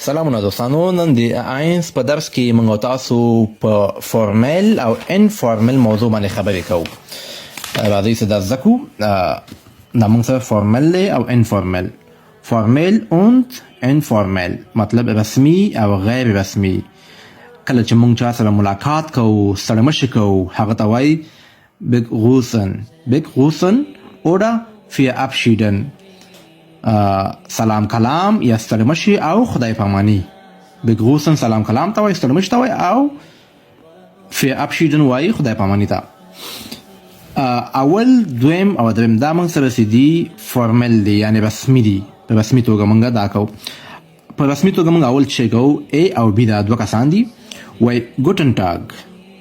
سلامونه دوستانو، نن د آینس په درس کې موږ تاسو په فارمل او انفارمل موضوع باندې خبرې کوو. راځئ چې دا زده کړو. دا موږ سره فارمل دی او انفارمل. فارمل und انفارمل مطلب رسمي او غیر رسمي. کله چې موږ چا سره ملاقات کوو، سره مشي کوو، هغه ته وایي begrüßen oder verabschieden. سلام کلام یا ستړمشي او خدای پاماني. begrüßen سلام کلام ته وایي، ستړمشي ته وایي، او verabschieden وایي خدای پاماني ته. اول، دویم او دریم دا موږ سره چې دي فارمل دي، یعنې رسمي دي. په رسمي توګه موږ دا کوو. په رسمي توګه موږ اول چې کوو A او B دا دوه کسان دي. وایي ګوټن ټاګ،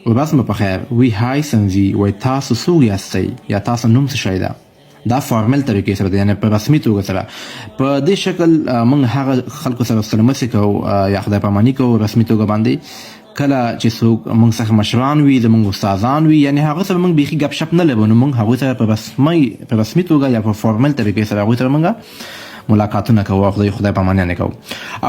ورځ مو په خیر. وی هایسن زی، وایي تاسو څوک یاستئ یا تاسو نوم څه شی ده. دا فارمل طریقې سره دی، یعنې په رسمي توګه سره. په دې شکل موږ هغه خلکو سره ستړمسي کوو یا خدای پاماني کوو رسمي توګه باندې. کله چې څوک موږ څخه مشران وي، زموږ استادان وي، یعنې هغه سره موږ بیخي ګپ شپ نه لرو، نو موږ هغوی سره په رسمي توګه یا په فارمل طریقې سره هغوی سره موږ ملاقاتونه کوو او خدای پاماني کوو.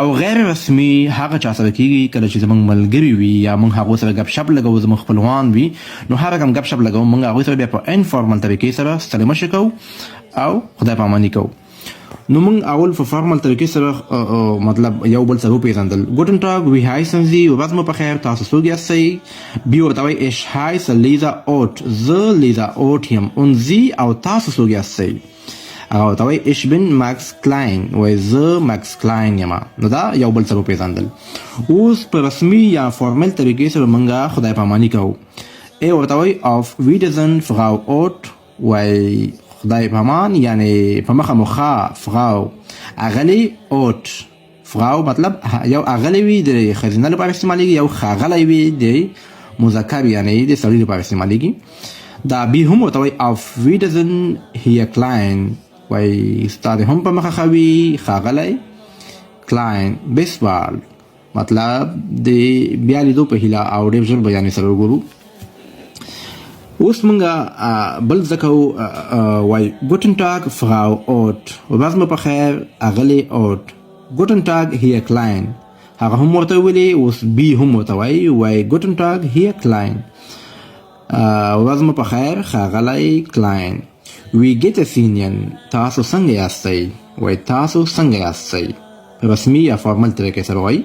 او غیر رسمي هغه چا سره کېږي کله چې زموږ ملګري وي یا موږ هغوی سره ګپ شپ لګوو، زموږ خپلوان وي، نو هر رقم ګپ شپ لګوو، موږ هغوی سره بیا په انفارمل طریقې سره ستړمشي کوو او خدای پاماني کوو. نو موږ اول په فارمل طریقې سره مطلب یو بل سره وپېژندل. ګوټن ټاګ، وی هایسن زی، ورځ مو په خیر، تاسو څوک یاستئ. بي ورته وایي ich heiße Lisa Ott، زه لیزا اوټ یم. und زی او تاسو څوک یاستئ. هغه ورته وایي ich bin Max Klein، وایي زه ماکس کلاین یم. نو دا یو بل سره وپېژندل. اوس په رسمي یا فارمل طریقې سره موږ خدای پاماني کوو. ای ورته وایي auf Wiedersehen Frau Ott، وایي خدای پامان، یعنی په مخه مخه فراو اغلی اوت. فراو مطلب یو اغلی وي د ښځینه لپاره استعمالیږي، یو ښاغلی وي د مذکر یعنی د سړي لپاره استعمالیږي. دا بي هم ورته وایي auf Wiedersehen hier Klein، وایي ستا د هم په مخه ښه وي ښاغلی. Klein bis bald مطلب د بیا لیدو په هیله او ډېر ژر به یعنې سره وګورو. اوس موږ بل زده کوو. وایي ګوټن ټاګ فراو اوټ، ورځ مو په خیر اغلې اوټ. ګوټن ټاګ هیر کلاین، هغه هم ورته ویلي. اوس بي هم ورته وایي ګوټن ټاګ هیر کلاین، ورځ مو په خیر ښاغلی کلاین. وی ګیټ اس اینین، تاسو څنګه یاستئ. وایي تاسو څنګه یاستئ. رسمي یا فارمل طریقې سره وایي.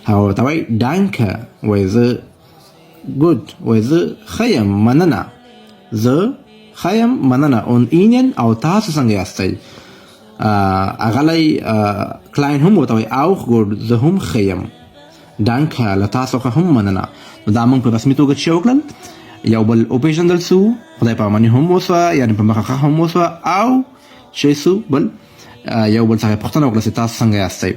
هغه ورته وایي ډانکه، وایي زه ګود، وایي زه ښه یم، مننه. زه ښه یم، مننه. und ihnen او تاسو څنګه یاستئ. اغلی کلاین هم ورته وایي auch gut، زه هم ښه یم. ډانکه، له تاسو څخه هم مننه. نو دا موږ په رسمي توګه څه وکړل، یو بل وپېژندل سو، خدای پاماني هم وسوه، یعنې په مخه ښه هم وسوه، او چې سو بل یو بل څخه پوښتنه وکړه چې تاسو څنګه یاستئ.